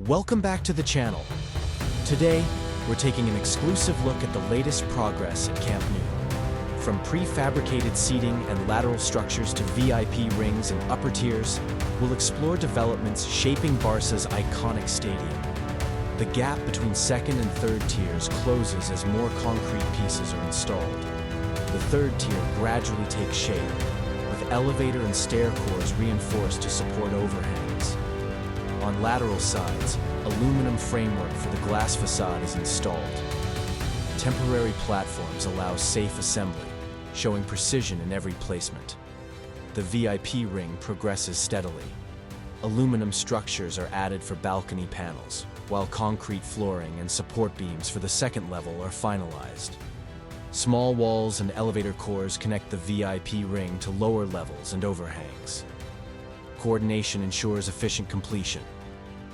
Welcome back to the channel. Today, we're taking an exclusive look at the latest progress at Camp Nou. From prefabricated seating and lateral structures to VIP rings and upper tiers, we'll explore developments shaping Barca's iconic stadium. The gap between second and third tiers closes as more concrete pieces are installed. The third tier gradually takes shape, with elevator and stair cores reinforced to support overhangs. On lateral sides, aluminum framework for the glass facade is installed. Temporary platforms allow safe assembly, showing precision in every placement. The VIP ring progresses steadily. Aluminum structures are added for balcony panels, while concrete flooring and support beams for the second level are finalized. Small walls and elevator cores connect the VIP ring to lower levels and overhangs. Coordination ensures efficient completion.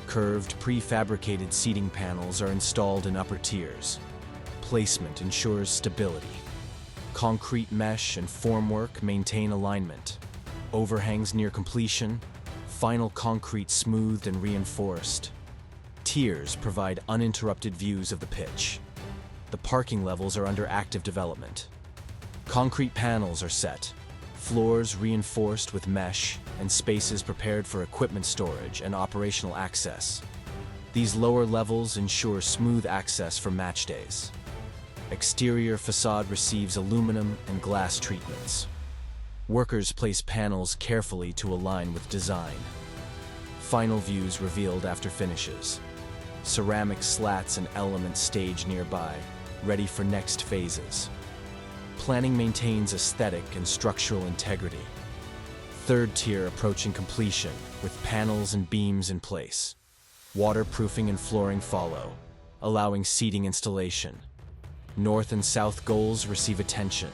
Curved, prefabricated seating panels are installed in upper tiers. Placement ensures stability. Concrete mesh and formwork maintain alignment. Overhangs near completion, final concrete smoothed and reinforced. Tiers provide uninterrupted views of the pitch. The parking levels are under active development. Concrete panels are set, floors reinforced with mesh, and spaces prepared for equipment storage and operational access. These lower levels ensure smooth access for match days. Exterior facade receives aluminum and glass treatments. Workers place panels carefully to align with design. Final views revealed after finishes. Ceramic slats and elements staged nearby, ready for next phases. Planning maintains aesthetic and structural integrity. Third tier approaching completion, with panels and beams in place. Waterproofing and flooring follow, allowing seating installation. North and south goals receive attention.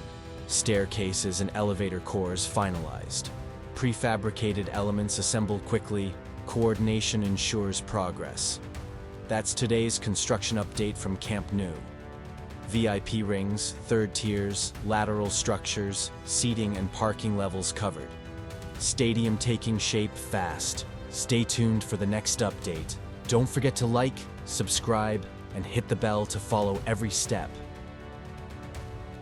Staircases and elevator cores finalized. Prefabricated elements assembled quickly. Coordination ensures progress. That's today's construction update from Camp Nou. VIP rings, third tiers, lateral structures, seating and parking levels covered. Stadium taking shape fast. Stay tuned for the next update. Don't forget to like, subscribe, and hit the bell to follow every step.